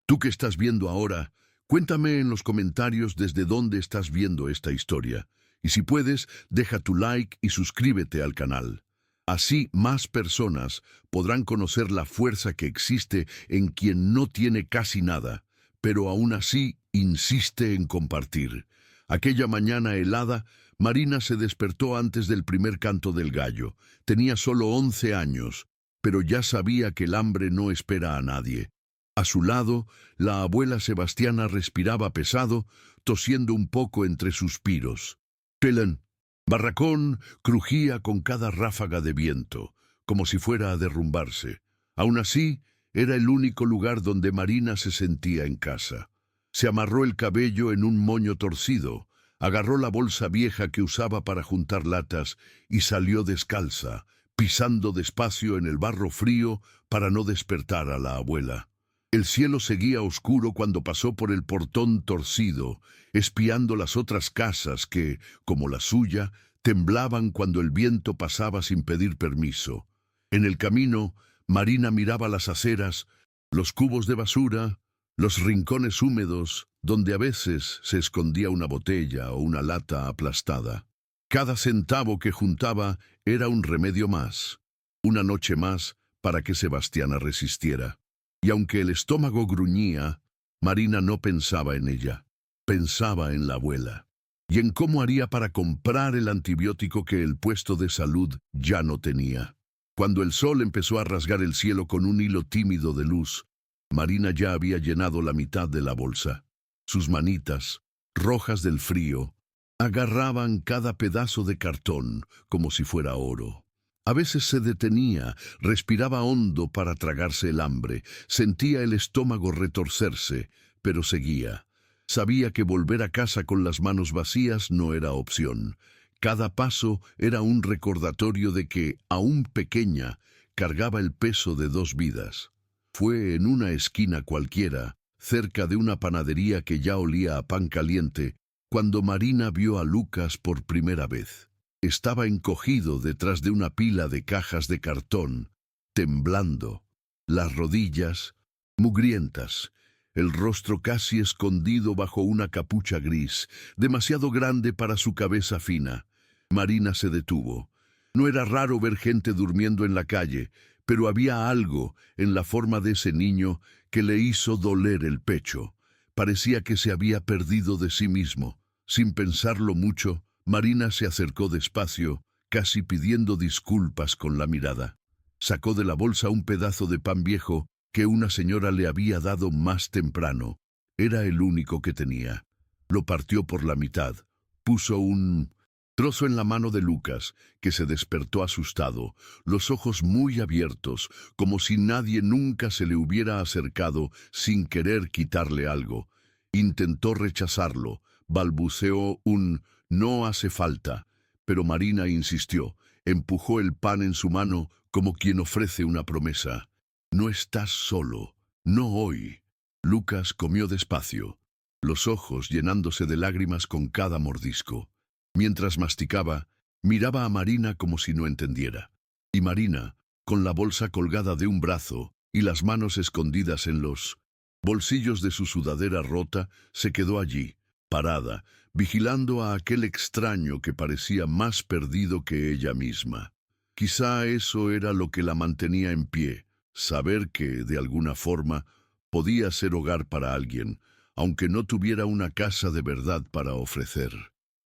Tú que estás viendo ahora, cuéntame en los comentarios desde dónde estás viendo esta historia. Y si puedes, deja tu like y suscríbete al canal. Así más personas podrán conocer la fuerza que existe en quien no tiene casi nada, pero aún así insiste en compartir. Aquella mañana helada, Marina se despertó antes del primer canto del gallo. Tenía solo 11 años, pero ya sabía que el hambre no espera a nadie. A su lado, la abuela Sebastiana respiraba pesado, tosiendo un poco entre suspiros. El barracón crujía con cada ráfaga de viento, como si fuera a derrumbarse. Aún así, era el único lugar donde Marina se sentía en casa. Se amarró el cabello en un moño torcido, agarró la bolsa vieja que usaba para juntar latas y salió descalza, pisando despacio en el barro frío para no despertar a la abuela. El cielo seguía oscuro cuando pasó por el portón torcido, espiando las otras casas que, como la suya, temblaban cuando el viento pasaba sin pedir permiso. En el camino, Marina miraba las aceras, los cubos de basura, los rincones húmedos, donde a veces se escondía una botella o una lata aplastada. Cada centavo que juntaba era un remedio más, una noche más para que Sebastiana resistiera. Y aunque el estómago gruñía, Marina no pensaba en ella. Pensaba en la abuela. Y en cómo haría para comprar el antibiótico que el puesto de salud ya no tenía. Cuando el sol empezó a rasgar el cielo con un hilo tímido de luz, Marina ya había llenado la mitad de la bolsa. Sus manitas, rojas del frío, agarraban cada pedazo de cartón como si fuera oro. A veces se detenía, respiraba hondo para tragarse el hambre, sentía el estómago retorcerse, pero seguía. Sabía que volver a casa con las manos vacías no era opción. Cada paso era un recordatorio de que, aún pequeña, cargaba el peso de 2 vidas. Fue en una esquina cualquiera, cerca de una panadería que ya olía a pan caliente, cuando Marina vio a Lucas por primera vez. Estaba encogido detrás de una pila de cajas de cartón, temblando, las rodillas mugrientas, el rostro casi escondido bajo una capucha gris, demasiado grande para su cabeza fina. Marina se detuvo. No era raro ver gente durmiendo en la calle, pero había algo en la forma de ese niño que le hizo doler el pecho. Parecía que se había perdido de sí mismo. Sin pensarlo mucho, Marina se acercó despacio, casi pidiendo disculpas con la mirada. Sacó de la bolsa un pedazo de pan viejo que una señora le había dado más temprano. Era el único que tenía. Lo partió por la mitad. Puso un trozo en la mano de Lucas, que se despertó asustado, los ojos muy abiertos, como si nadie nunca se le hubiera acercado sin querer quitarle algo. Intentó rechazarlo, balbuceó un «no hace falta», pero Marina insistió, empujó el pan en su mano como quien ofrece una promesa. «No estás solo, no hoy». Lucas comió despacio, los ojos llenándose de lágrimas con cada mordisco. Mientras masticaba, miraba a Marina como si no entendiera. Y Marina, con la bolsa colgada de un brazo y las manos escondidas en los bolsillos de su sudadera rota, se quedó allí, parada, vigilando a aquel extraño que parecía más perdido que ella misma. Quizá eso era lo que la mantenía en pie, saber que, de alguna forma, podía ser hogar para alguien, aunque no tuviera una casa de verdad para ofrecer.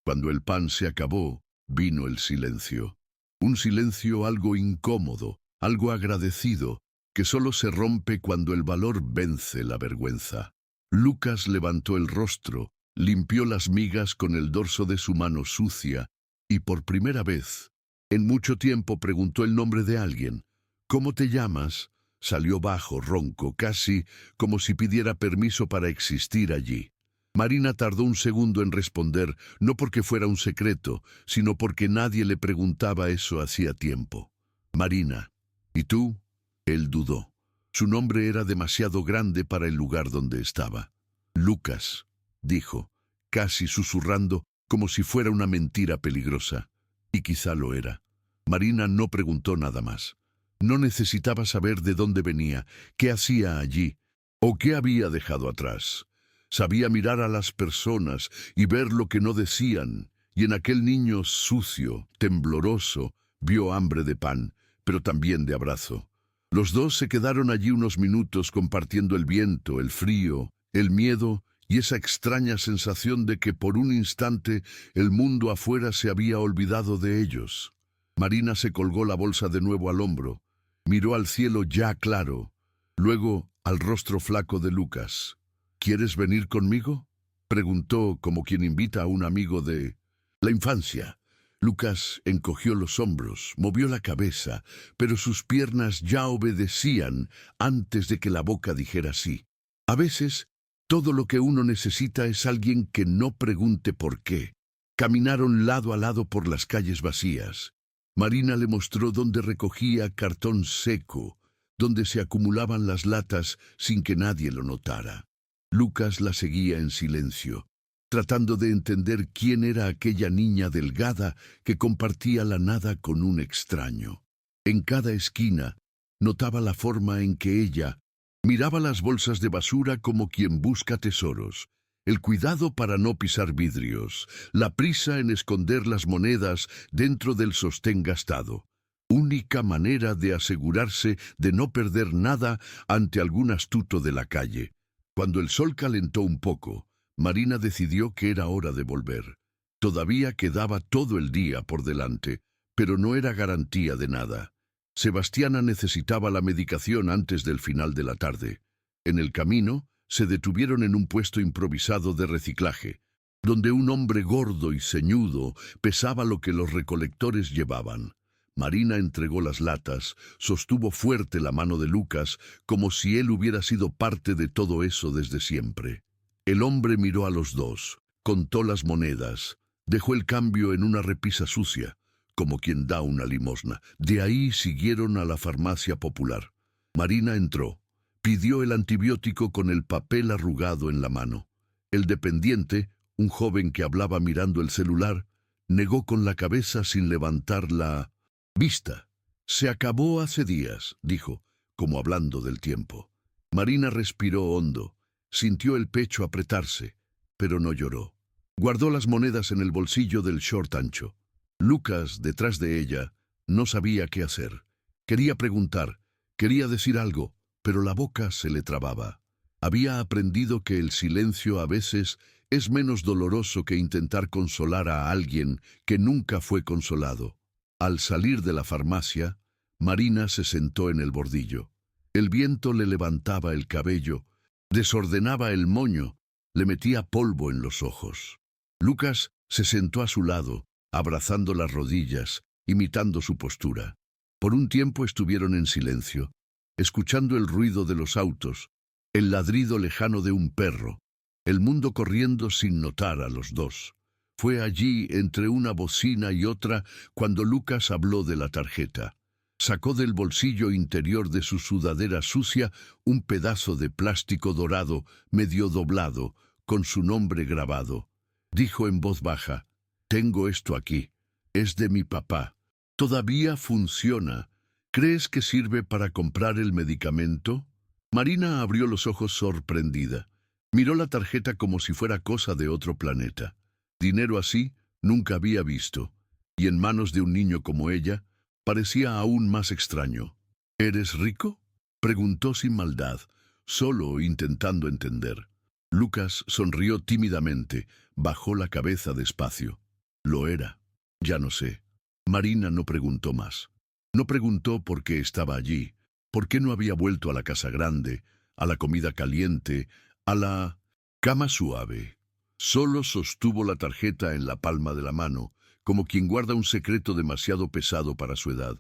Cuando el pan se acabó, vino el silencio. Un silencio algo incómodo, algo agradecido, que solo se rompe cuando el valor vence la vergüenza. Lucas levantó el rostro, limpió las migas con el dorso de su mano sucia y por primera vez, en mucho tiempo, preguntó el nombre de alguien. «¿Cómo te llamas?». Salió bajo, ronco, casi como si pidiera permiso para existir allí. Marina tardó un segundo en responder, no porque fuera un secreto, sino porque nadie le preguntaba eso hacía tiempo. «Marina, ¿y tú?». Él dudó. Su nombre era demasiado grande para el lugar donde estaba. «Lucas», dijo, casi susurrando, como si fuera una mentira peligrosa. Y quizá lo era. Marina no preguntó nada más. No necesitaba saber de dónde venía, qué hacía allí. ¿O qué había dejado atrás? Sabía mirar a las personas y ver lo que no decían, y en aquel niño sucio, tembloroso, vio hambre de pan, pero también de abrazo. Los dos se quedaron allí unos minutos compartiendo el viento, el frío, el miedo y esa extraña sensación de que por un instante el mundo afuera se había olvidado de ellos. Marina se colgó la bolsa de nuevo al hombro, miró al cielo ya claro, luego al rostro flaco de Lucas. ¿Quieres venir conmigo?, preguntó como quien invita a un amigo de la infancia. Lucas encogió los hombros, movió la cabeza, pero sus piernas ya obedecían antes de que la boca dijera sí. A veces, todo lo que uno necesita es alguien que no pregunte por qué. Caminaron lado a lado por las calles vacías. Marina le mostró dónde recogía cartón seco, donde se acumulaban las latas sin que nadie lo notara. Lucas la seguía en silencio, tratando de entender quién era aquella niña delgada que compartía la nada con un extraño. En cada esquina, notaba la forma en que ella miraba las bolsas de basura como quien busca tesoros, el cuidado para no pisar vidrios, la prisa en esconder las monedas dentro del sostén gastado. Única manera de asegurarse de no perder nada ante algún astuto de la calle. Cuando el sol calentó un poco, Marina decidió que era hora de volver. Todavía quedaba todo el día por delante, pero no era garantía de nada. Sebastiana necesitaba la medicación antes del final de la tarde. En el camino, se detuvieron en un puesto improvisado de reciclaje, donde un hombre gordo y ceñudo pesaba lo que los recolectores llevaban. Marina entregó las latas, sostuvo fuerte la mano de Lucas, como si él hubiera sido parte de todo eso desde siempre. El hombre miró a los dos, contó las monedas, dejó el cambio en una repisa sucia, como quien da una limosna. De ahí siguieron a la farmacia popular. Marina entró, pidió el antibiótico con el papel arrugado en la mano. El dependiente, un joven que hablaba mirando el celular, negó con la cabeza sin levantar la vista. Se acabó hace días, dijo, como hablando del tiempo. Marina respiró hondo, sintió el pecho apretarse, pero no lloró. Guardó las monedas en el bolsillo del short ancho. Lucas, detrás de ella, no sabía qué hacer. Quería preguntar, quería decir algo, pero la boca se le trababa. Había aprendido que el silencio a veces es menos doloroso que intentar consolar a alguien que nunca fue consolado. Al salir de la farmacia, Marina se sentó en el bordillo. El viento le levantaba el cabello, desordenaba el moño, le metía polvo en los ojos. Lucas se sentó a su lado, abrazando las rodillas, imitando su postura. Por un tiempo estuvieron en silencio, escuchando el ruido de los autos, el ladrido lejano de un perro, el mundo corriendo sin notar a los dos. Fue allí, entre una bocina y otra, cuando Lucas habló de la tarjeta. Sacó del bolsillo interior de su sudadera sucia un pedazo de plástico dorado, medio doblado, con su nombre grabado. Dijo en voz baja, «Tengo esto aquí. Es de mi papá. Todavía funciona. ¿Crees que sirve para comprar el medicamento?» Marina abrió los ojos sorprendida. Miró la tarjeta como si fuera cosa de otro planeta. Dinero así nunca había visto, y en manos de un niño como ella, parecía aún más extraño. «¿Eres rico?», preguntó sin maldad, solo intentando entender. Lucas sonrió tímidamente, bajó la cabeza despacio. Lo era. Ya no sé. Marina no preguntó más. No preguntó por qué estaba allí, por qué no había vuelto a la casa grande, a la comida caliente, a la cama suave. Solo sostuvo la tarjeta en la palma de la mano, como quien guarda un secreto demasiado pesado para su edad.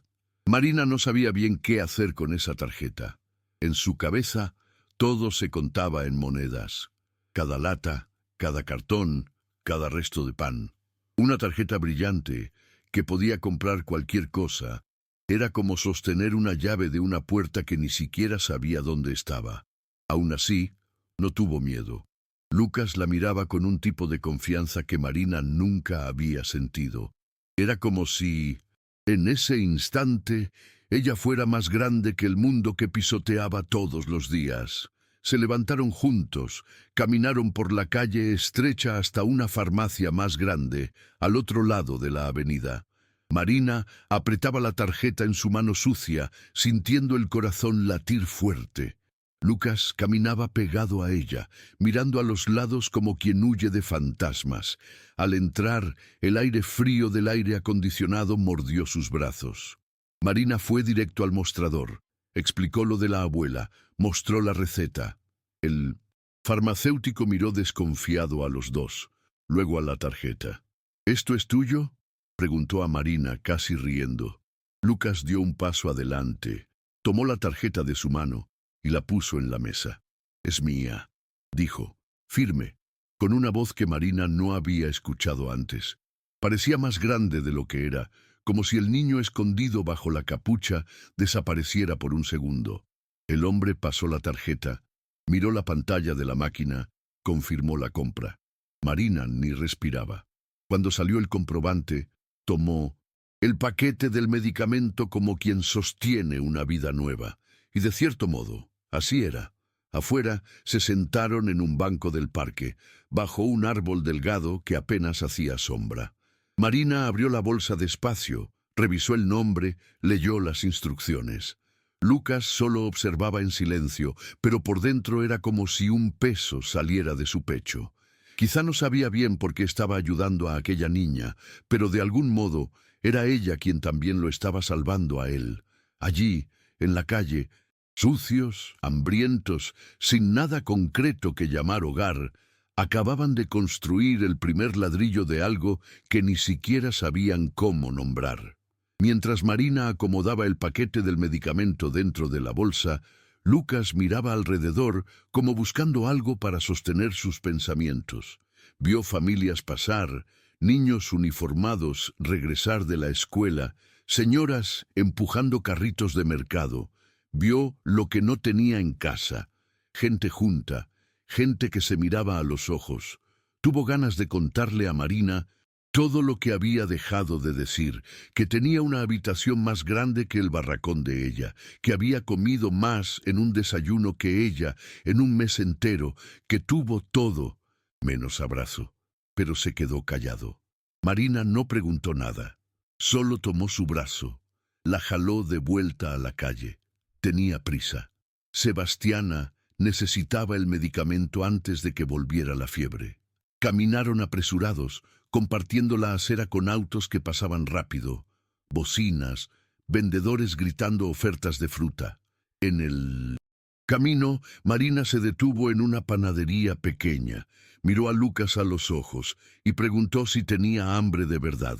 Marina no sabía bien qué hacer con esa tarjeta. En su cabeza, todo se contaba en monedas. Cada lata, cada cartón, cada resto de pan. Una tarjeta brillante, que podía comprar cualquier cosa, era como sostener una llave de una puerta que ni siquiera sabía dónde estaba. Aún así, no tuvo miedo. Lucas la miraba con un tipo de confianza que Marina nunca había sentido. Era como si, en ese instante, ella fuera más grande que el mundo que pisoteaba todos los días. Se levantaron juntos, caminaron por la calle estrecha hasta una farmacia más grande, al otro lado de la avenida. Marina apretaba la tarjeta en su mano sucia, sintiendo el corazón latir fuerte. Lucas caminaba pegado a ella, mirando a los lados como quien huye de fantasmas. Al entrar, el aire frío del aire acondicionado mordió sus brazos. Marina fue directo al mostrador. Explicó lo de la abuela, mostró la receta. El farmacéutico miró desconfiado a los dos, luego a la tarjeta. ¿Esto es tuyo?, preguntó a Marina, casi riendo. Lucas dio un paso adelante, tomó la tarjeta de su mano y la puso en la mesa. «Es mía», dijo, firme, con una voz que Marina no había escuchado antes. Parecía más grande de lo que era, como si el niño escondido bajo la capucha desapareciera por un segundo. El hombre pasó la tarjeta, miró la pantalla de la máquina, confirmó la compra. Marina ni respiraba. Cuando salió el comprobante, tomó el paquete del medicamento como quien sostiene una vida nueva. Y de cierto modo, así era. Afuera se sentaron en un banco del parque, bajo un árbol delgado que apenas hacía sombra. Marina abrió la bolsa despacio, revisó el nombre, leyó las instrucciones. Lucas solo observaba en silencio, pero por dentro era como si un peso saliera de su pecho. Quizá no sabía bien por qué estaba ayudando a aquella niña, pero de algún modo era ella quien también lo estaba salvando a él. Allí, en la calle, sucios, hambrientos, sin nada concreto que llamar hogar, acababan de construir el primer ladrillo de algo que ni siquiera sabían cómo nombrar. Mientras Marina acomodaba el paquete del medicamento dentro de la bolsa, Lucas miraba alrededor como buscando algo para sostener sus pensamientos. Vio familias pasar, niños uniformados regresar de la escuela, señoras empujando carritos de mercado. Vio lo que no tenía en casa, gente junta, gente que se miraba a los ojos. Tuvo ganas de contarle a Marina todo lo que había dejado de decir, que tenía una habitación más grande que el barracón de ella, que había comido más en un desayuno que ella en un mes entero, que tuvo todo, menos abrazo. Pero se quedó callado. Marina no preguntó nada, solo tomó su brazo, la jaló de vuelta a la calle. Tenía prisa. Sebastiana necesitaba el medicamento antes de que volviera la fiebre. Caminaron apresurados, compartiendo la acera con autos que pasaban rápido, bocinas, vendedores gritando ofertas de fruta. En el camino, Marina se detuvo en una panadería pequeña, miró a Lucas a los ojos y preguntó si tenía hambre de verdad.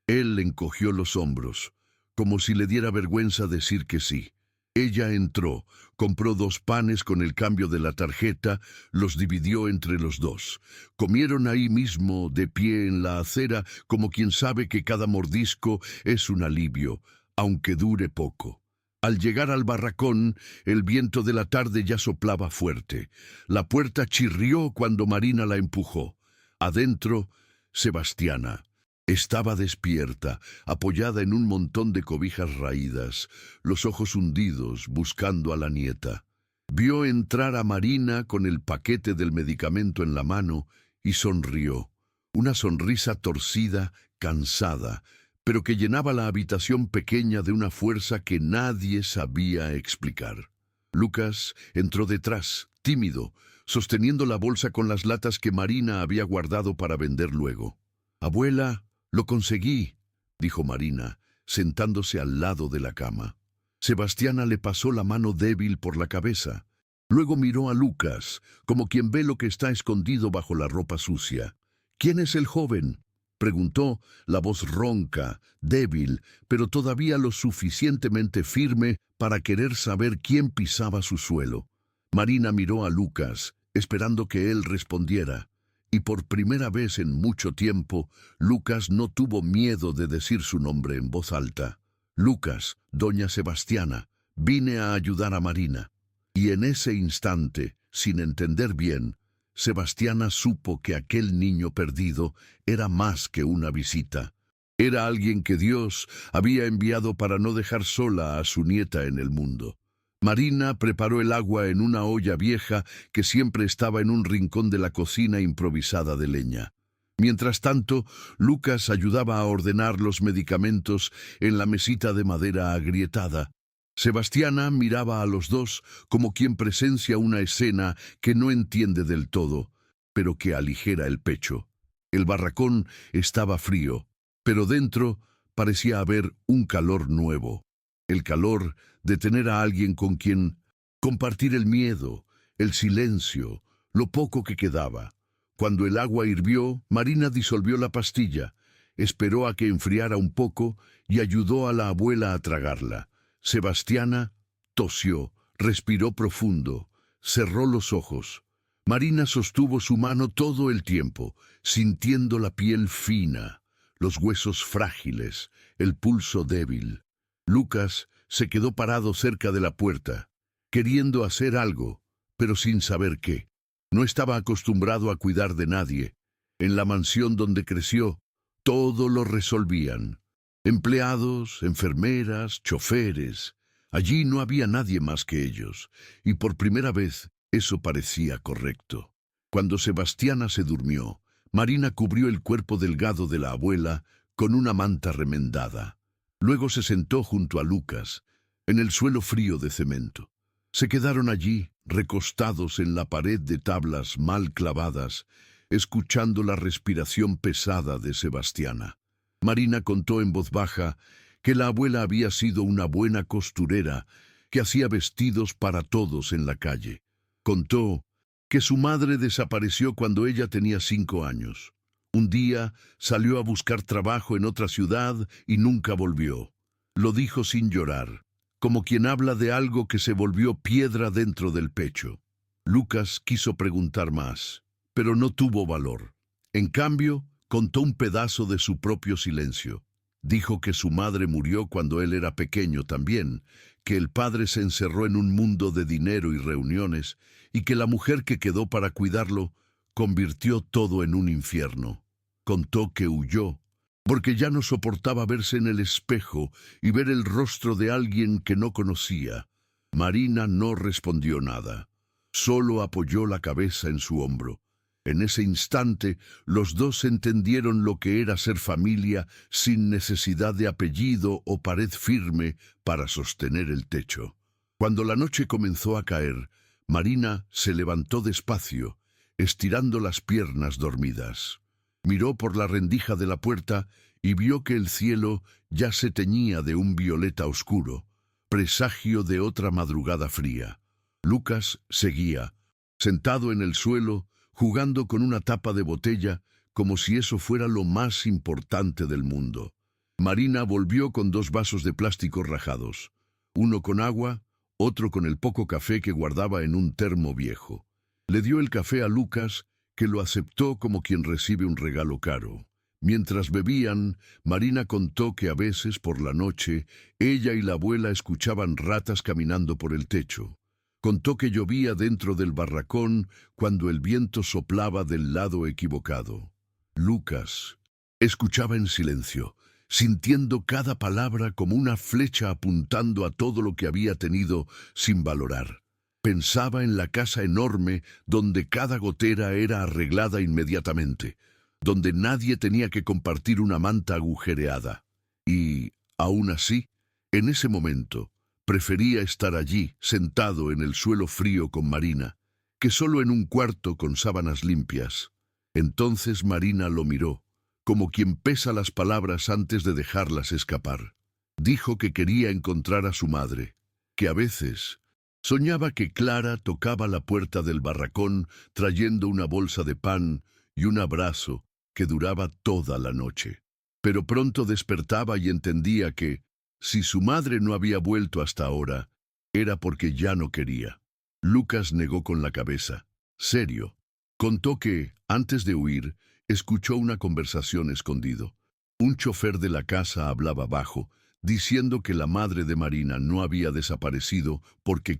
Él encogió los hombros, como si le diera vergüenza decir que sí. Ella entró, compró 2 panes con el cambio de la tarjeta, los dividió entre los dos. Comieron ahí mismo, de pie en la acera, como quien sabe que cada mordisco es un alivio, aunque dure poco. Al llegar al barracón, el viento de la tarde ya soplaba fuerte. La puerta chirrió cuando Marina la empujó. Adentro, Sebastiana. Estaba despierta, apoyada en un montón de cobijas raídas, los ojos hundidos, buscando a la nieta. Vio entrar a Marina con el paquete del medicamento en la mano y sonrió. Una sonrisa torcida, cansada, pero que llenaba la habitación pequeña de una fuerza que nadie sabía explicar. Lucas entró detrás, tímido, sosteniendo la bolsa con las latas que Marina había guardado para vender luego. «Abuela, lo conseguí», dijo Marina, sentándose al lado de la cama. Sebastiana le pasó la mano débil por la cabeza. Luego miró a Lucas, como quien ve lo que está escondido bajo la ropa sucia. «¿Quién es el joven?», preguntó, la voz ronca, débil, pero todavía lo suficientemente firme para querer saber quién pisaba su suelo. Marina miró a Lucas, esperando que él respondiera. Y por primera vez en mucho tiempo, Lucas no tuvo miedo de decir su nombre en voz alta. «Lucas, doña Sebastiana, vine a ayudar a Marina». Y en ese instante, sin entender bien, Sebastiana supo que aquel niño perdido era más que una visita. Era alguien que Dios había enviado para no dejar sola a su nieta en el mundo. Marina preparó el agua en una olla vieja que siempre estaba en un rincón de la cocina improvisada de leña. Mientras tanto, Lucas ayudaba a ordenar los medicamentos en la mesita de madera agrietada. Sebastiana miraba a los dos como quien presencia una escena que no entiende del todo, pero que aligera el pecho. El barracón estaba frío, pero dentro parecía haber un calor nuevo. El calor de tener a alguien con quien compartir el miedo, el silencio, lo poco que quedaba. Cuando el agua hirvió, Marina disolvió la pastilla, esperó a que enfriara un poco y ayudó a la abuela a tragarla. Sebastiana tosió, respiró profundo, cerró los ojos. Marina sostuvo su mano todo el tiempo, sintiendo la piel fina, los huesos frágiles, el pulso débil. Lucas se quedó parado cerca de la puerta, queriendo hacer algo, pero sin saber qué. No estaba acostumbrado a cuidar de nadie. En la mansión donde creció, todo lo resolvían. Empleados, enfermeras, choferes. Allí no había nadie más que ellos, y por primera vez eso parecía correcto. Cuando Sebastiana se durmió, Marina cubrió el cuerpo delgado de la abuela con una manta remendada. Luego se sentó junto a Lucas, en el suelo frío de cemento. Se quedaron allí, recostados en la pared de tablas mal clavadas, escuchando la respiración pesada de Sebastiana. Marina contó en voz baja que la abuela había sido una buena costurera que hacía vestidos para todos en la calle. Contó que su madre desapareció cuando ella tenía 5 años. Un día salió a buscar trabajo en otra ciudad y nunca volvió. Lo dijo sin llorar, como quien habla de algo que se volvió piedra dentro del pecho. Lucas quiso preguntar más, pero no tuvo valor. En cambio, contó un pedazo de su propio silencio. Dijo que su madre murió cuando él era pequeño también, que el padre se encerró en un mundo de dinero y reuniones, y que la mujer que quedó para cuidarlo convirtió todo en un infierno. Contó que huyó, porque ya no soportaba verse en el espejo y ver el rostro de alguien que no conocía. Marina no respondió nada, solo apoyó la cabeza en su hombro. En ese instante, los dos entendieron lo que era ser familia sin necesidad de apellido o pared firme para sostener el techo. Cuando la noche comenzó a caer, Marina se levantó despacio, estirando las piernas dormidas. Miró por la rendija de la puerta y vio que el cielo ya se teñía de un violeta oscuro, presagio de otra madrugada fría. Lucas seguía, sentado en el suelo, jugando con una tapa de botella, como si eso fuera lo más importante del mundo. Marina volvió con 2 vasos de plástico rajados, uno con agua, otro con el poco café que guardaba en un termo viejo. Le dio el café a Lucas, que lo aceptó como quien recibe un regalo caro. Mientras bebían, Marina contó que a veces, por la noche, ella y la abuela escuchaban ratas caminando por el techo. Contó que llovía dentro del barracón cuando el viento soplaba del lado equivocado. Lucas escuchaba en silencio, sintiendo cada palabra como una flecha apuntando a todo lo que había tenido sin valorar. Pensaba en la casa enorme donde cada gotera era arreglada inmediatamente, donde nadie tenía que compartir una manta agujereada. Y, aún así, en ese momento, prefería estar allí, sentado en el suelo frío con Marina, que solo en un cuarto con sábanas limpias. Entonces Marina lo miró, como quien pesa las palabras antes de dejarlas escapar. Dijo que quería encontrar a su madre, que a veces soñaba que Clara tocaba la puerta del barracón trayendo una bolsa de pan y un abrazo que duraba toda la noche. Pero pronto despertaba y entendía que, si su madre no había vuelto hasta ahora, era porque ya no quería. Lucas negó con la cabeza. Serio. Contó que, antes de huir, escuchó una conversación escondido. Un chofer de la casa hablaba bajo, diciendo que la madre de Marina no había desaparecido porque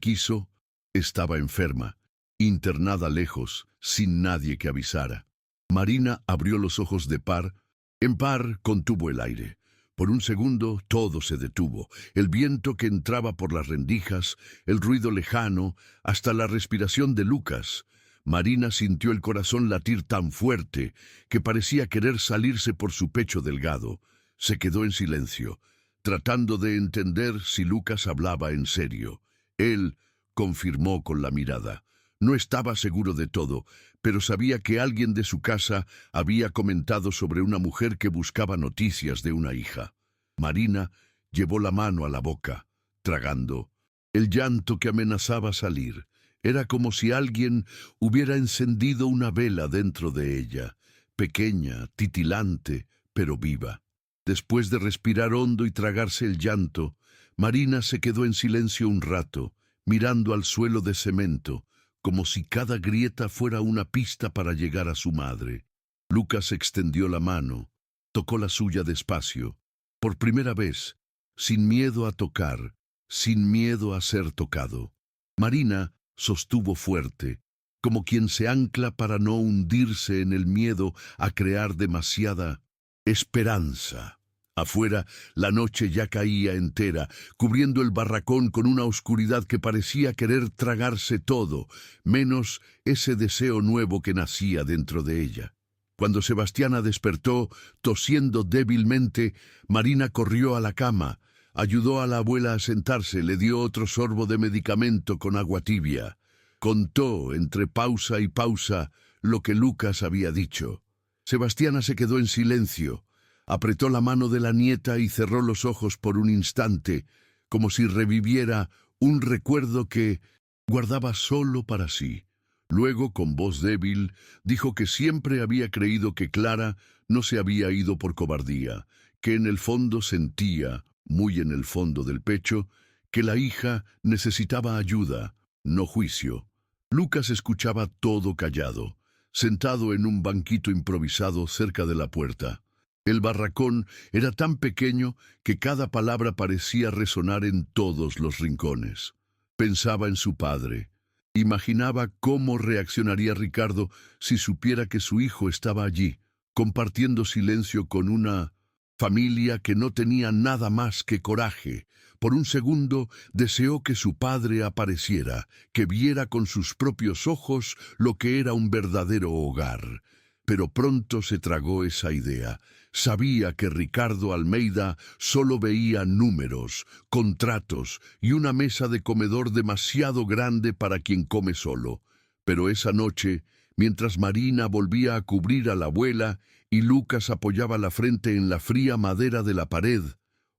estaba enferma, internada lejos, sin nadie que avisara. Marina abrió los ojos de par. En par contuvo el aire. Por un segundo todo se detuvo, el viento que entraba por las rendijas, el ruido lejano, hasta la respiración de Lucas. Marina sintió el corazón latir tan fuerte que parecía querer salirse por su pecho delgado. Se quedó en silencio, tratando de entender si Lucas hablaba en serio. Él confirmó con la mirada. No estaba seguro de todo, pero sabía que alguien de su casa había comentado sobre una mujer que buscaba noticias de una hija. Marina llevó la mano a la boca, tragando. El llanto que amenazaba salir era como si alguien hubiera encendido una vela dentro de ella, pequeña, titilante, pero viva. Después de respirar hondo y tragarse el llanto, Marina se quedó en silencio un rato, mirando al suelo de cemento, como si cada grieta fuera una pista para llegar a su madre. Lucas extendió la mano, tocó la suya despacio, por primera vez, sin miedo a tocar, sin miedo a ser tocado. Marina sostuvo fuerte, como quien se ancla para no hundirse en el miedo a crear demasiada esperanza. Afuera, la noche ya caía entera, cubriendo el barracón con una oscuridad que parecía querer tragarse todo, menos ese deseo nuevo que nacía dentro de ella. Cuando Sebastiana despertó, tosiendo débilmente, Marina corrió a la cama, ayudó a la abuela a sentarse, le dio otro sorbo de medicamento con agua tibia. Contó, entre pausa y pausa, lo que Lucas había dicho. Sebastiana se quedó en silencio. Apretó la mano de la nieta y cerró los ojos por un instante, como si reviviera un recuerdo que guardaba solo para sí. Luego, con voz débil, dijo que siempre había creído que Clara no se había ido por cobardía, que en el fondo sentía, muy en el fondo del pecho, que la hija necesitaba ayuda, no juicio. Lucas escuchaba todo callado, sentado en un banquito improvisado cerca de la puerta. El barracón era tan pequeño que cada palabra parecía resonar en todos los rincones. Pensaba en su padre. Imaginaba cómo reaccionaría Ricardo si supiera que su hijo estaba allí, compartiendo silencio con una familia que no tenía nada más que coraje. Por un segundo deseó que su padre apareciera, que viera con sus propios ojos lo que era un verdadero hogar. Pero pronto se tragó esa idea. Sabía que Ricardo Almeida solo veía números, contratos y una mesa de comedor demasiado grande para quien come solo. Pero esa noche, mientras Marina volvía a cubrir a la abuela y Lucas apoyaba la frente en la fría madera de la pared,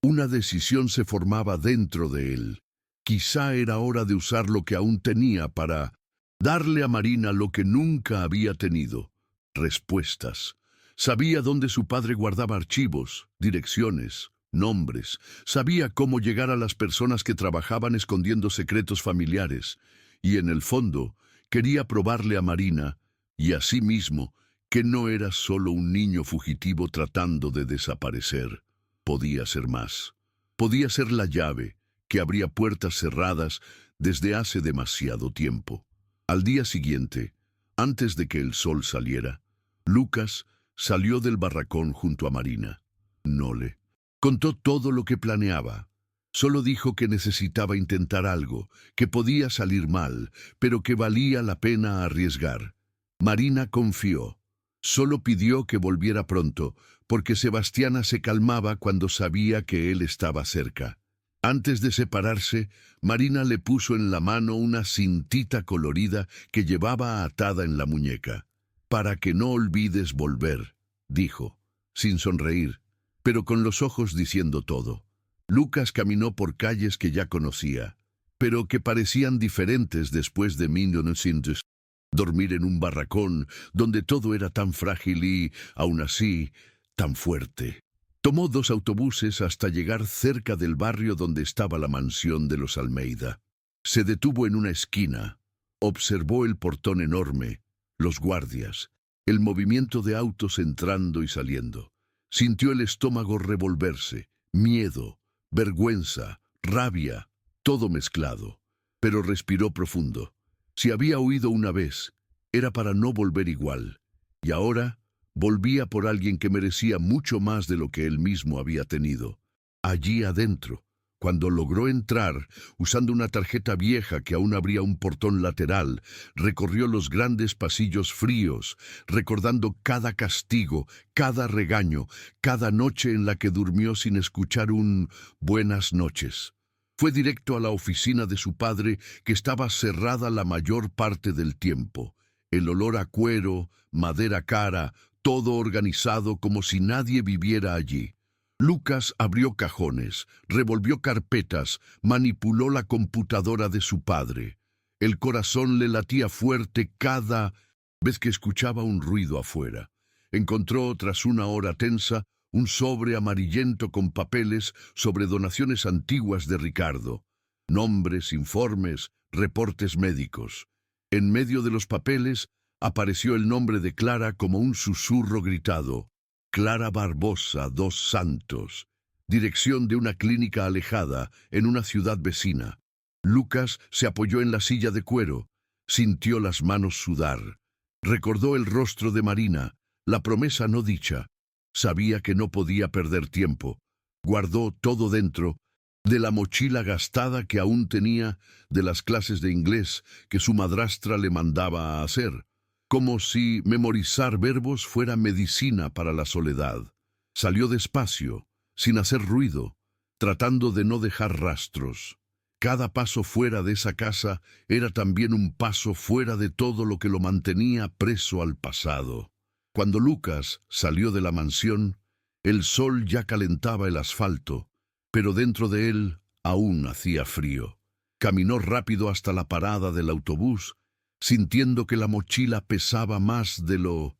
una decisión se formaba dentro de él. Quizá era hora de usar lo que aún tenía para darle a Marina lo que nunca había tenido: respuestas. Sabía dónde su padre guardaba archivos, direcciones, nombres. Sabía cómo llegar a las personas que trabajaban escondiendo secretos familiares. Y en el fondo, quería probarle a Marina, y a sí mismo, que no era solo un niño fugitivo tratando de desaparecer. Podía ser más. Podía ser la llave que abría puertas cerradas desde hace demasiado tiempo. Al día siguiente, antes de que el sol saliera, Lucas salió del barracón junto a Marina. No le contó todo lo que planeaba. Solo dijo que necesitaba intentar algo, que podía salir mal, pero que valía la pena arriesgar. Marina confió. Solo pidió que volviera pronto, porque Sebastiana se calmaba cuando sabía que él estaba cerca. Antes de separarse, Marina le puso en la mano una cintita colorida que llevaba atada en la muñeca. «Para que no olvides volver», dijo, sin sonreír, pero con los ojos diciendo todo. Lucas caminó por calles que ya conocía, pero que parecían diferentes después de 1900. Dormir en un barracón donde todo era tan frágil y, aún así, tan fuerte. Tomó 2 autobuses hasta llegar cerca del barrio donde estaba la mansión de los Almeida. Se detuvo en una esquina, observó el portón enorme, los guardias, el movimiento de autos entrando y saliendo. Sintió el estómago revolverse, miedo, vergüenza, rabia, todo mezclado, pero respiró profundo. Si había huido una vez, era para no volver igual, y ahora volvía por alguien que merecía mucho más de lo que él mismo había tenido. Allí adentro, cuando logró entrar, usando una tarjeta vieja que aún abría un portón lateral, recorrió los grandes pasillos fríos, recordando cada castigo, cada regaño, cada noche en la que durmió sin escuchar un «buenas noches». Fue directo a la oficina de su padre, que estaba cerrada la mayor parte del tiempo. El olor a cuero, madera cara, todo organizado como si nadie viviera allí. Lucas abrió cajones, revolvió carpetas, manipuló la computadora de su padre. El corazón le latía fuerte cada vez que escuchaba un ruido afuera. Encontró, tras una hora tensa, un sobre amarillento con papeles sobre donaciones antiguas de Ricardo. Nombres, informes, reportes médicos. En medio de los papeles apareció el nombre de Clara como un susurro gritado. Clara Barbosa dos Santos, dirección de una clínica alejada en una ciudad vecina. Lucas se apoyó en la silla de cuero, sintió las manos sudar. Recordó el rostro de Marina, la promesa no dicha. Sabía que no podía perder tiempo. Guardó todo dentro, de la mochila gastada que aún tenía, de las clases de inglés que su madrastra le mandaba a hacer. Como si memorizar verbos fuera medicina para la soledad. Salió despacio, sin hacer ruido, tratando de no dejar rastros. Cada paso fuera de esa casa era también un paso fuera de todo lo que lo mantenía preso al pasado. Cuando Lucas salió de la mansión, el sol ya calentaba el asfalto, pero dentro de él aún hacía frío. Caminó rápido hasta la parada del autobús, sintiendo que la mochila pesaba más de lo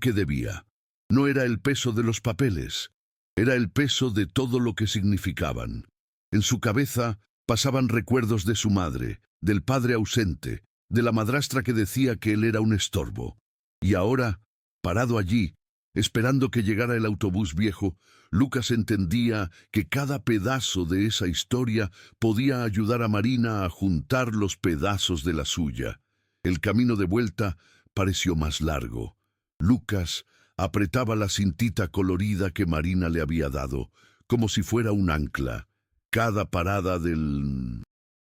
que debía. No era el peso de los papeles, era el peso de todo lo que significaban. En su cabeza pasaban recuerdos de su madre, del padre ausente, de la madrastra que decía que él era un estorbo. Y ahora, parado allí, esperando que llegara el autobús viejo, Lucas entendía que cada pedazo de esa historia podía ayudar a Marina a juntar los pedazos de la suya. El camino de vuelta pareció más largo. Lucas apretaba la cintita colorida que Marina le había dado, como si fuera un ancla. Cada parada del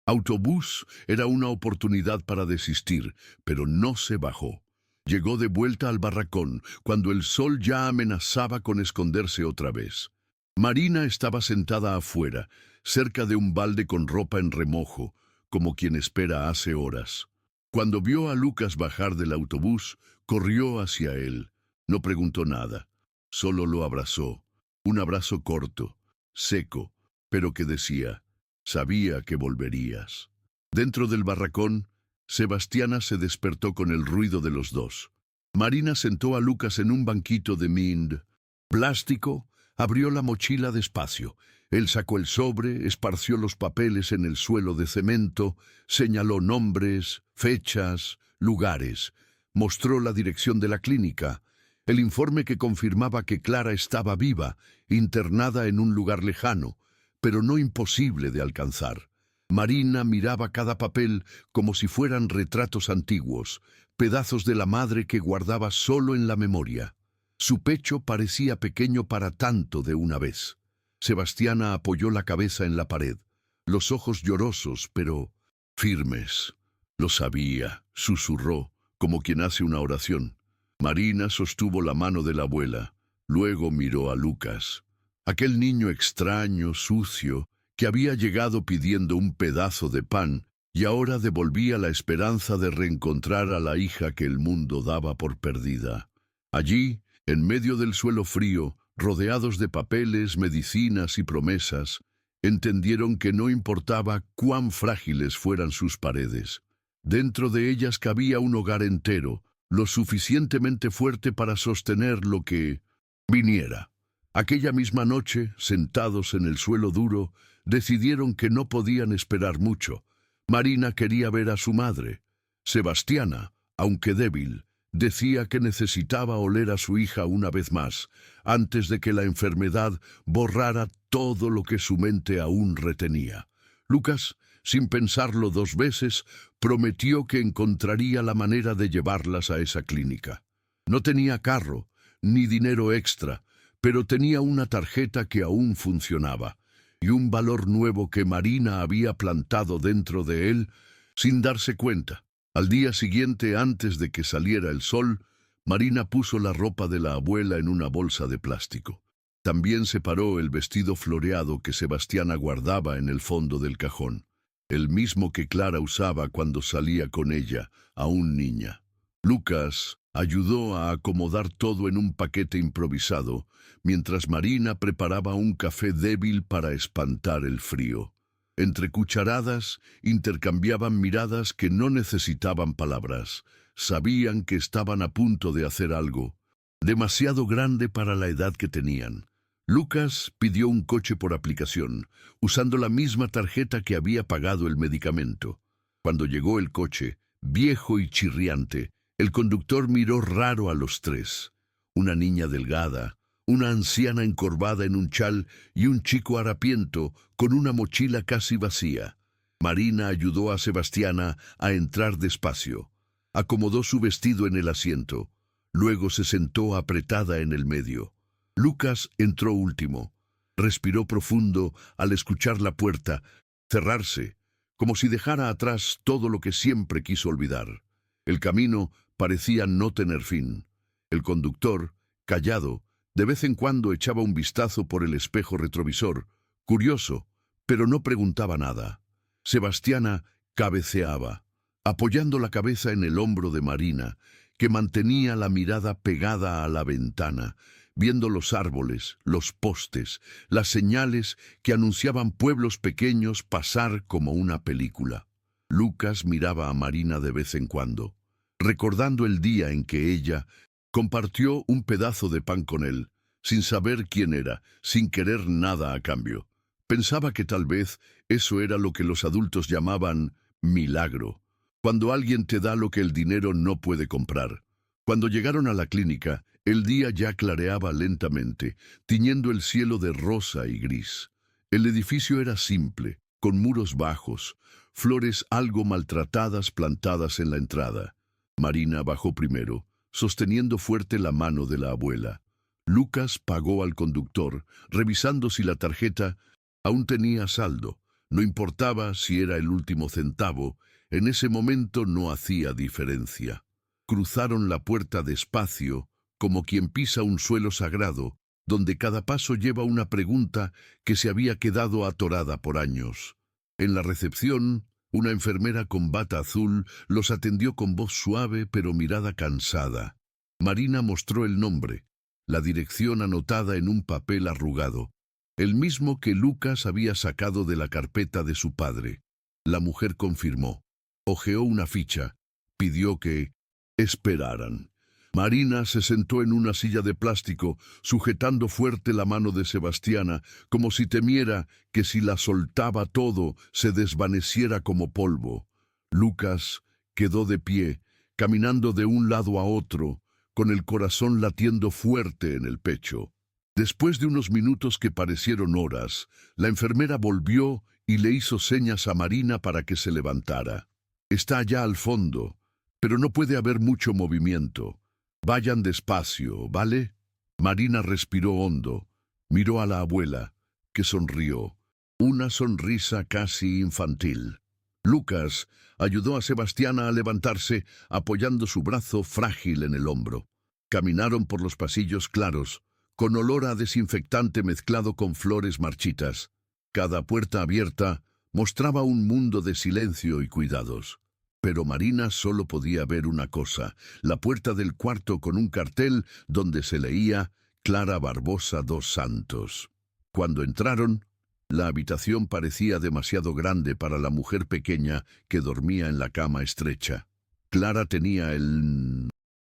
autobús era una oportunidad para desistir, pero no se bajó. Llegó de vuelta al barracón, cuando el sol ya amenazaba con esconderse otra vez. Marina estaba sentada afuera, cerca de un balde con ropa en remojo, como quien espera hace horas. Cuando vio a Lucas bajar del autobús, corrió hacia él. No preguntó nada, solo lo abrazó. Un abrazo corto, seco, pero que decía, sabía que volverías. Dentro del barracón, Sebastiana se despertó con el ruido de los dos. Marina sentó a Lucas en un banquito de plástico, abrió la mochila despacio. Él sacó el sobre, esparció los papeles en el suelo de cemento, señaló nombres, fechas, lugares. Mostró la dirección de la clínica, el informe que confirmaba que Clara estaba viva, internada en un lugar lejano, pero no imposible de alcanzar. Marina miraba cada papel como si fueran retratos antiguos, pedazos de la madre que guardaba solo en la memoria. Su pecho parecía pequeño para tanto de una vez. Sebastiana apoyó la cabeza en la pared, los ojos llorosos, pero firmes. Lo sabía, susurró, como quien hace una oración. Marina sostuvo la mano de la abuela, luego miró a Lucas. Aquel niño extraño, sucio, que había llegado pidiendo un pedazo de pan y ahora devolvía la esperanza de reencontrar a la hija que el mundo daba por perdida. Allí, en medio del suelo frío, rodeados de papeles, medicinas y promesas, entendieron que no importaba cuán frágiles fueran sus paredes. Dentro de ellas cabía un hogar entero, lo suficientemente fuerte para sostener lo que viniera. Aquella misma noche, sentados en el suelo duro, decidieron que no podían esperar mucho. Marina quería ver a su madre. Sebastiana, aunque débil, decía que necesitaba oler a su hija una vez más, antes de que la enfermedad borrara todo lo que su mente aún retenía. Lucas, sin pensarlo dos veces, prometió que encontraría la manera de llevarlas a esa clínica. No tenía carro, ni dinero extra, pero tenía una tarjeta que aún funcionaba, y un valor nuevo que Marina había plantado dentro de él sin darse cuenta. Al día siguiente, antes de que saliera el sol, Marina puso la ropa de la abuela en una bolsa de plástico. También separó el vestido floreado que Sebastiana guardaba en el fondo del cajón, el mismo que Clara usaba cuando salía con ella, aún niña. Lucas ayudó a acomodar todo en un paquete improvisado, mientras Marina preparaba un café débil para espantar el frío. Entre cucharadas intercambiaban miradas que no necesitaban palabras. Sabían que estaban a punto de hacer algo demasiado grande para la edad que tenían. Lucas pidió un coche por aplicación, usando la misma tarjeta que había pagado el medicamento. Cuando llegó el coche, viejo y chirriante, el conductor miró raro a los tres. Una niña delgada, una anciana encorvada en un chal y un chico harapiento con una mochila casi vacía. Marina ayudó a Sebastiana a entrar despacio. Acomodó su vestido en el asiento. Luego se sentó apretada en el medio. Lucas entró último. Respiró profundo al escuchar la puerta cerrarse, como si dejara atrás todo lo que siempre quiso olvidar. El camino parecía no tener fin. El conductor, callado, de vez en cuando echaba un vistazo por el espejo retrovisor, curioso, pero no preguntaba nada. Sebastiana cabeceaba, apoyando la cabeza en el hombro de Marina, que mantenía la mirada pegada a la ventana, viendo los árboles, los postes, las señales que anunciaban pueblos pequeños pasar como una película. Lucas miraba a Marina de vez en cuando, recordando el día en que ella compartió un pedazo de pan con él, sin saber quién era, sin querer nada a cambio. Pensaba que tal vez eso era lo que los adultos llamaban milagro, cuando alguien te da lo que el dinero no puede comprar. Cuando llegaron a la clínica, el día ya clareaba lentamente, tiñendo el cielo de rosa y gris. El edificio era simple, con muros bajos, flores algo maltratadas plantadas en la entrada. Marina bajó primero, sosteniendo fuerte la mano de la abuela. Lucas pagó al conductor, revisando si la tarjeta aún tenía saldo. No importaba si era el último centavo, en ese momento no hacía diferencia. Cruzaron la puerta despacio, como quien pisa un suelo sagrado, donde cada paso lleva una pregunta que se había quedado atorada por años. En la recepción, una enfermera con bata azul los atendió con voz suave pero mirada cansada. Marina mostró el nombre, la dirección anotada en un papel arrugado, el mismo que Lucas había sacado de la carpeta de su padre. La mujer confirmó, hojeó una ficha, pidió que esperaran. Marina se sentó en una silla de plástico, sujetando fuerte la mano de Sebastiana, como si temiera que si la soltaba todo se desvaneciera como polvo. Lucas quedó de pie, caminando de un lado a otro, con el corazón latiendo fuerte en el pecho. Después de unos minutos que parecieron horas, la enfermera volvió y le hizo señas a Marina para que se levantara. Está allá al fondo, pero no puede haber mucho movimiento. Vayan despacio, ¿vale? Marina respiró hondo, miró a la abuela, que sonrió, una sonrisa casi infantil. Lucas ayudó a Sebastiana a levantarse, apoyando su brazo frágil en el hombro. Caminaron por los pasillos claros, con olor a desinfectante mezclado con flores marchitas. Cada puerta abierta mostraba un mundo de silencio y cuidados. Pero Marina solo podía ver una cosa, la puerta del cuarto con un cartel donde se leía Clara Barbosa dos Santos. Cuando entraron, la habitación parecía demasiado grande para la mujer pequeña que dormía en la cama estrecha. Clara tenía el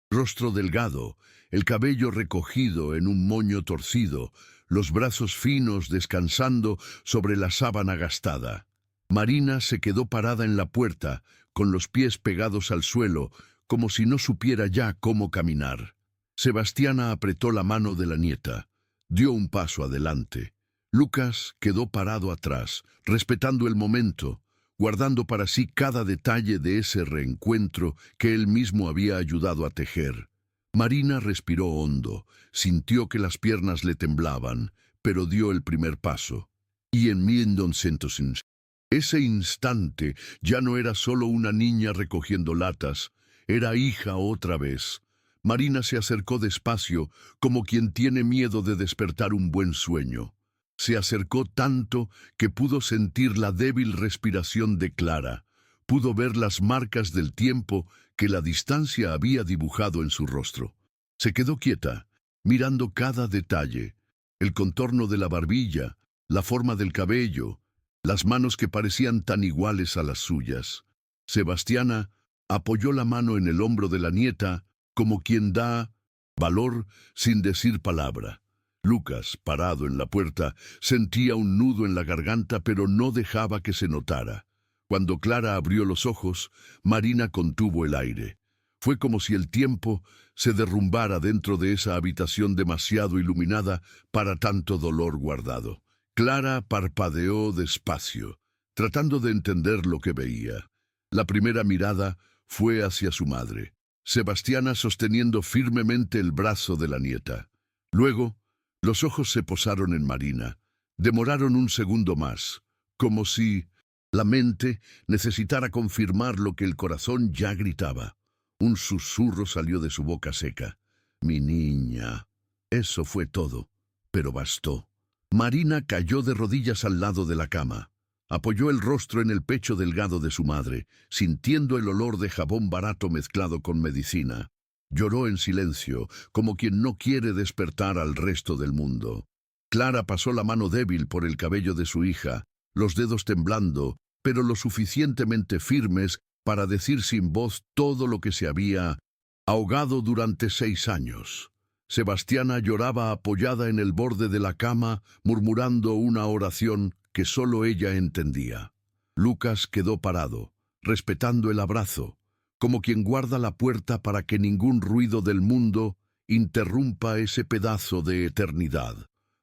rostro delgado, el cabello recogido en un moño torcido, los brazos finos descansando sobre la sábana gastada. Marina se quedó parada en la puerta, con los pies pegados al suelo, como si no supiera ya cómo caminar. Sebastiana apretó la mano de la nieta, dio un paso adelante. Lucas quedó parado atrás, respetando el momento, guardando para sí cada detalle de ese reencuentro que él mismo había ayudado a tejer. Marina respiró hondo, sintió que las piernas le temblaban, pero dio el primer paso. Y en 1900, ese instante ya no era solo una niña recogiendo latas, era hija otra vez. Marina se acercó despacio, como quien tiene miedo de despertar un buen sueño. Se acercó tanto que pudo sentir la débil respiración de Clara. Pudo ver las marcas del tiempo que la distancia había dibujado en su rostro. Se quedó quieta, mirando cada detalle, el contorno de la barbilla, la forma del cabello, las manos que parecían tan iguales a las suyas. Sebastiana apoyó la mano en el hombro de la nieta, como quien da valor sin decir palabra. Lucas, parado en la puerta, sentía un nudo en la garganta, pero no dejaba que se notara. Cuando Clara abrió los ojos, Marina contuvo el aire. Fue como si el tiempo se derrumbara dentro de esa habitación demasiado iluminada para tanto dolor guardado. Clara parpadeó despacio, tratando de entender lo que veía. La primera mirada fue hacia su madre, Sebastiana sosteniendo firmemente el brazo de la nieta. Luego, los ojos se posaron en Marina. Demoraron un segundo más, como si la mente necesitara confirmar lo que el corazón ya gritaba. Un susurro salió de su boca seca. «Mi niña». Eso fue todo, pero bastó. Marina cayó de rodillas al lado de la cama. Apoyó el rostro en el pecho delgado de su madre, sintiendo el olor de jabón barato mezclado con medicina. Lloró en silencio, como quien no quiere despertar al resto del mundo. Clara pasó la mano débil por el cabello de su hija, los dedos temblando, pero lo suficientemente firmes para decir sin voz todo lo que se había ahogado durante 6 años. Sebastiana lloraba apoyada en el borde de la cama, murmurando una oración que solo ella entendía. Lucas quedó parado, respetando el abrazo, como quien guarda la puerta para que ningún ruido del mundo interrumpa ese pedazo de eternidad.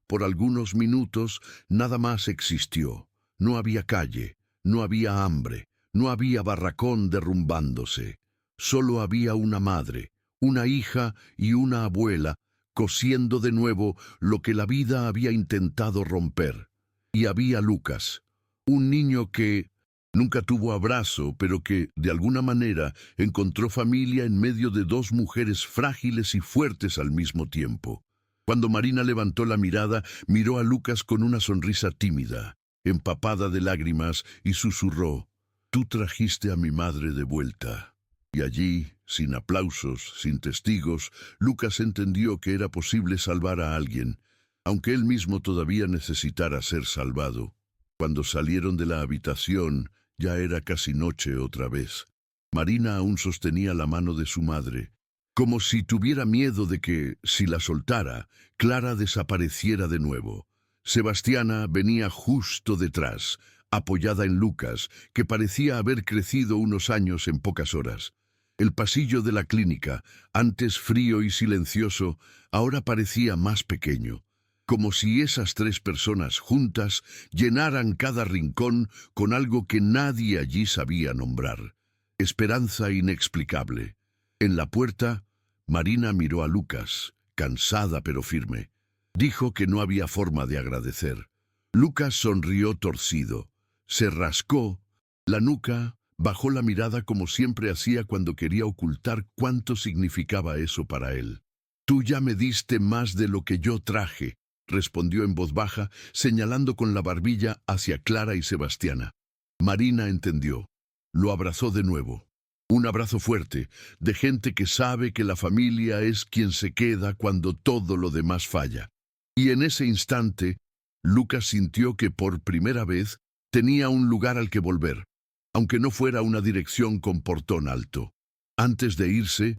Por algunos minutos nada más existió. No había calle, no había hambre, no había barracón derrumbándose. Solo había una madre, una hija y una abuela cosiendo de nuevo lo que la vida había intentado romper. Y había Lucas, un niño que nunca tuvo abrazo, pero que, de alguna manera, encontró familia en medio de 2 mujeres frágiles y fuertes al mismo tiempo. Cuando Marina levantó la mirada, miró a Lucas con una sonrisa tímida, empapada de lágrimas, y susurró: «Tú trajiste a mi madre de vuelta». Y allí, sin aplausos, sin testigos, Lucas entendió que era posible salvar a alguien, aunque él mismo todavía necesitara ser salvado. Cuando salieron de la habitación, ya era casi noche otra vez. Marina aún sostenía la mano de su madre, como si tuviera miedo de que, si la soltara, Clara desapareciera de nuevo. Sebastiana venía justo detrás, apoyada en Lucas, que parecía haber crecido unos años en pocas horas. El pasillo de la clínica, antes frío y silencioso, ahora parecía más pequeño, como si esas 3 personas juntas llenaran cada rincón con algo que nadie allí sabía nombrar. Esperanza inexplicable. En la puerta, Marina miró a Lucas, cansada pero firme. Dijo que no había forma de agradecer. Lucas sonrió torcido, se rascó la nuca, bajó la mirada como siempre hacía cuando quería ocultar cuánto significaba eso para él. «Tú ya me diste más de lo que yo traje», respondió en voz baja, señalando con la barbilla hacia Clara y Sebastiana. Marina entendió. Lo abrazó de nuevo. Un abrazo fuerte, de gente que sabe que la familia es quien se queda cuando todo lo demás falla. Y en ese instante, Lucas sintió que por primera vez tenía un lugar al que volver, aunque no fuera una dirección con portón alto. Antes de irse,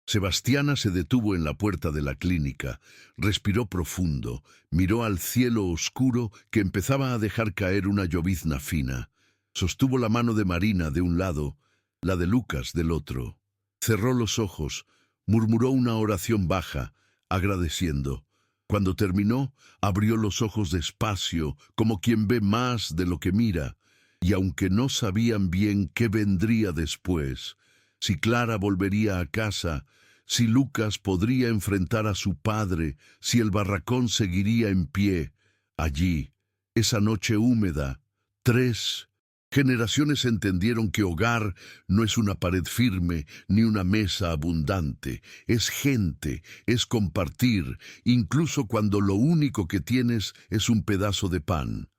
Sebastiana se detuvo en la puerta de la clínica, respiró profundo, miró al cielo oscuro que empezaba a dejar caer una llovizna fina. Sostuvo la mano de Marina de un lado, la de Lucas del otro. Cerró los ojos, murmuró una oración baja, agradeciendo. Cuando terminó, abrió los ojos despacio, como quien ve más de lo que mira, y aunque no sabían bien qué vendría después, si Clara volvería a casa, si Lucas podría enfrentar a su padre, si el barracón seguiría en pie. Allí, esa noche húmeda, 3 generaciones entendieron que hogar no es una pared firme ni una mesa abundante, es gente, es compartir, incluso cuando lo único que tienes es un pedazo de pan.